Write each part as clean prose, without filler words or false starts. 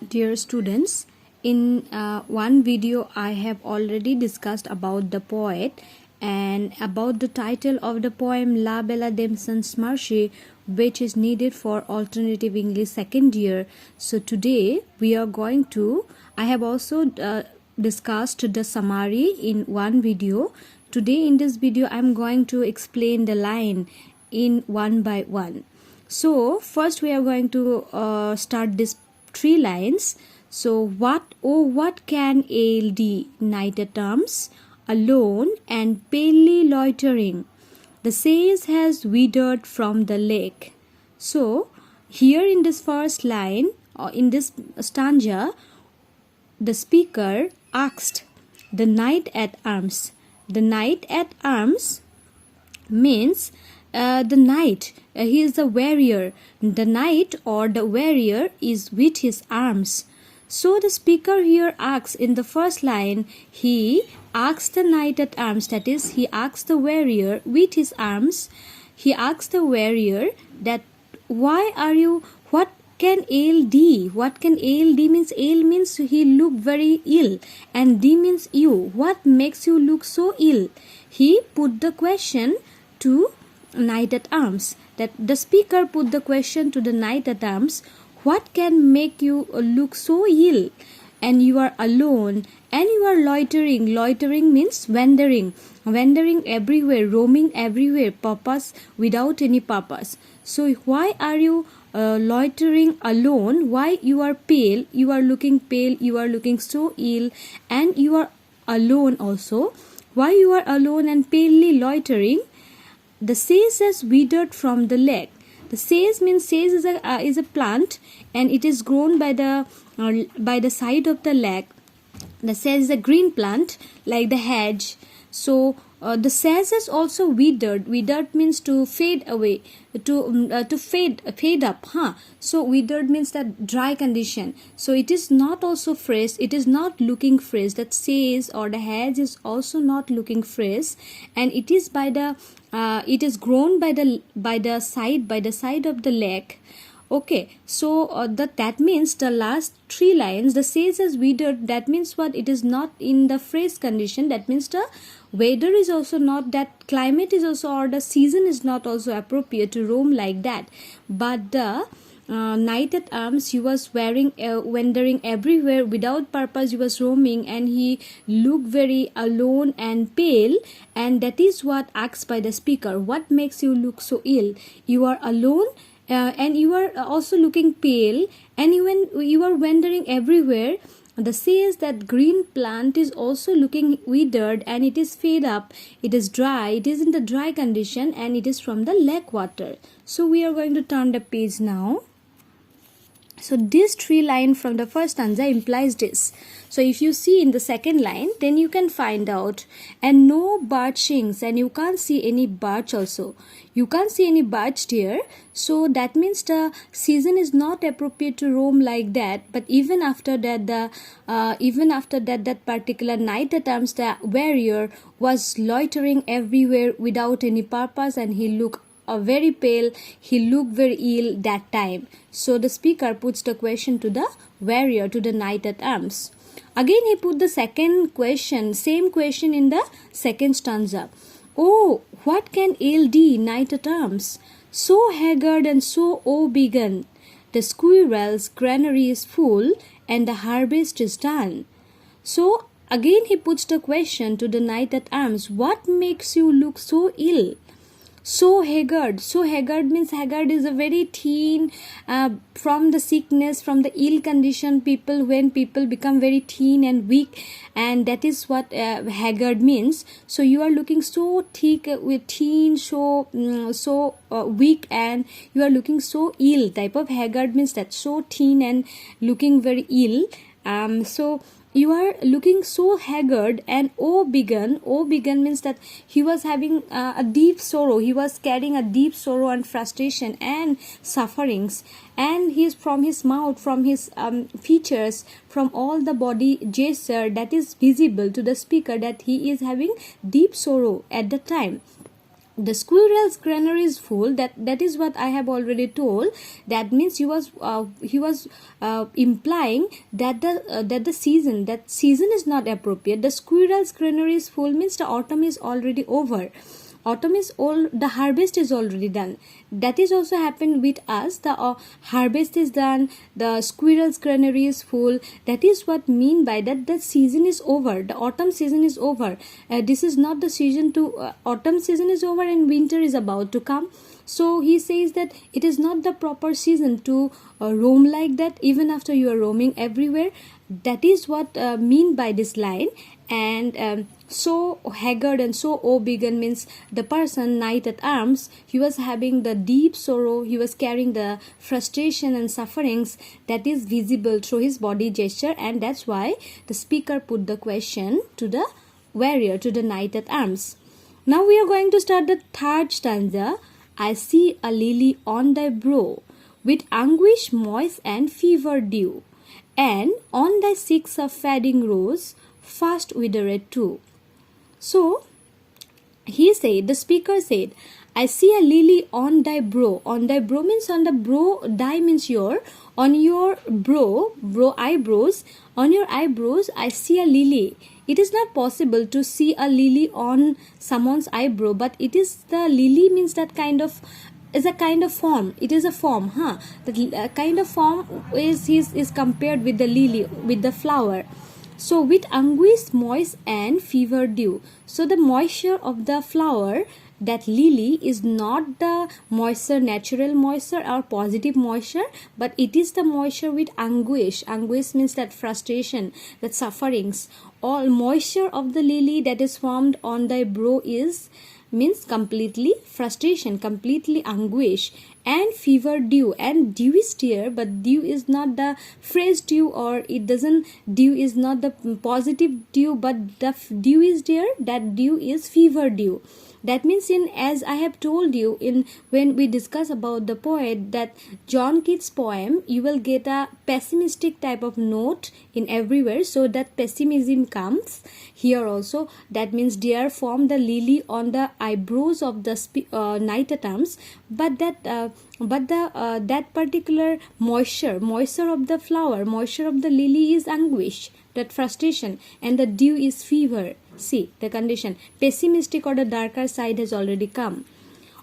Dear students, in one video I have already discussed about the poet and about the title of the poem La Belle Dam Sans Merci, which is needed for alternative English second year. So today I have also discussed the summary in one video. Today in this video I am going to explain the line in one by one. So first we are going to start this three lines. So what can ail thee, night at arms, alone and palely loitering? The sage has withered from the lake. So here in this first line, or in this stanza, the speaker asked the knight at arms. The knight at arms means the knight, he is the warrior. The knight or the warrior is with his arms. So the speaker here asks in the first line, he asks the knight at arms, that is, he asks the warrior with his arms. He asks the warrior that what can ail thee? What can ail thee means, ail means he look very ill, and thee means you. What makes you look so ill? He put the question to knight at arms. That the speaker put the question to the knight at arms, what can make you look so ill, and you are alone, and you are loitering. Loitering means wandering everywhere, roaming everywhere, purpose, without any purpose. So why are you loitering alone? Why you are pale? You are looking pale, you are looking so ill, and you are alone also. Why you are alone and palely loitering? The sage has withered from the lake. The sage means, sage is a plant, and it is grown by the side of the lake. The sage is a green plant like the hedge. So the sage is also withered. Withered means to fade away, to fade up. So withered means that dry condition. So it is not also fresh. It is not looking fresh. That sage or the hedge is also not looking fresh, and it is it is grown by the side of the lake. Okay, so that means the last three lines, the sage has withered. That means what? It is not in the fresh condition. That means the weather is also not, that climate is also, or the season is not also appropriate to roam like that. But the knight at arms, he was wandering everywhere without purpose. He was roaming, and he looked very alone and pale, and that is what asked by the speaker. What makes you look so ill? You are alone, and you are also looking pale, and you are wandering everywhere. The says that green plant is also looking withered, and it is fade up, it is dry, it is in the dry condition, and it is from the lake water. So we are going to turn the page now. So this three line from the first stanza implies this. So if you see in the second line, then you can find out, and no bird sings, and you can't see any birds also. You can't see any birds here. So that means the season is not appropriate to roam like that. But even after that, that particular knight at arms, the warrior, was loitering everywhere without any purpose, and he looked very pale, he looked very ill that time. So the speaker puts the question to the warrior, to the knight at arms. Again he put the second question, same question in the second stanza. Oh, what can ail thee, knight at arms, so haggard and so woe-begone? The squirrel's granary is full, and the harvest is done. So again he puts the question to the knight at arms, what makes you look so ill? So haggard. So haggard means, haggard is a very thin, from the sickness, from the ill condition, when people become very thin and weak, and that is what haggard means. So you are looking so thick with thin, so weak, and you are looking so ill. Type of haggard means that so thin and looking very ill. So you are looking so haggard and woe-begone. Woe-begone means that he was having a deep sorrow. He was carrying a deep sorrow and frustration and sufferings. And he is, from his mouth, from his features, from all the body gesture, that is visible to the speaker that he is having deep sorrow at the time. The squirrel's granary is full. That is what I have already told. That means he was implying that the season is not appropriate. The squirrel's granary is full means the autumn is already over. Autumn is all, the harvest is already done. That is also happened with us. The harvest is done, the squirrel's granary is full. That is what mean by that the season is over, the autumn season is over. This is not the season to autumn season is over and winter is about to come. So he says that it is not the proper season to roam like that, even after you are roaming everywhere. That is what mean by this line. And so haggard and so woebegone means the person, knight at arms, he was having the deep sorrow, he was carrying the frustration and sufferings that is visible through his body gesture, and that's why the speaker put the question to the warrior, to the knight at arms. Now we are going to start the third stanza. I see a lily on thy brow, with anguish moist and fever dew, and on thy cheeks a fading rose, fast withered too. So he said, the speaker said, I see a lily on thy brow. On thy brow means on the brow, thy means your, on your brow eyebrows, on your eyebrows I see a lily. It is not possible to see a lily on someone's eyebrow, but it is the lily means that kind of is a kind of form. It is a form, The kind of form is compared with the lily, with the flower. So with anguish moist and fever dew. So the moisture of the flower, that lily, is not the moisture, natural moisture or positive moisture, but it is the moisture with anguish. Anguish means that frustration, that sufferings. All moisture of the lily that is formed on thy brow is means completely frustration, completely anguish, and fever dew. And dew is there, but dew is not the fresh dew, or it doesn't, dew is not the positive dew, but the dew is there, that dew is fever dew. That means, in, as I have told you in when we discuss about the poet, that John Keats poem, you will get a pessimistic type of note in everywhere, so that pessimism comes here also. That means dear form the lily on the eyebrows of the knight at arms, but that particular moisture of the flower, moisture of the lily is anguish, that frustration, and the dew is fever. See the condition, pessimistic or the darker side has already come.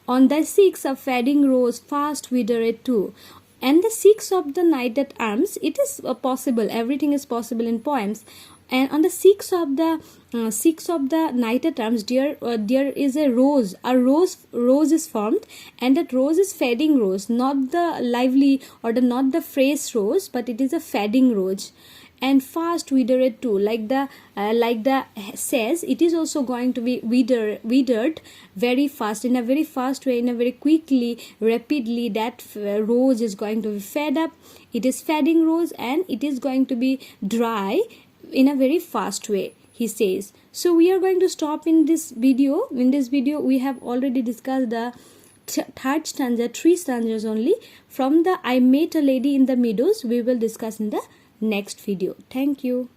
On the cheeks a fading rose, fast withered too. And the cheeks of the knight at arms, it is possible, everything is possible in poems. And on the cheeks of the knight at arms, there is a rose. Rose is formed, and that rose is fading rose, not the lively or not the fresh rose, but it is a fading rose. And fast withered too, like the says, it is also going to be withered very fast, in a very fast way, in a very quickly, rapidly. That rose is going to be fed up. It is fading rose, and it is going to be dry in a very fast way, he says. So we are going to stop in this video. In this video we have already discussed the third stanza, 3 stanzas only. From the I met a lady in the meadows, we will discuss in the next video. Thank you.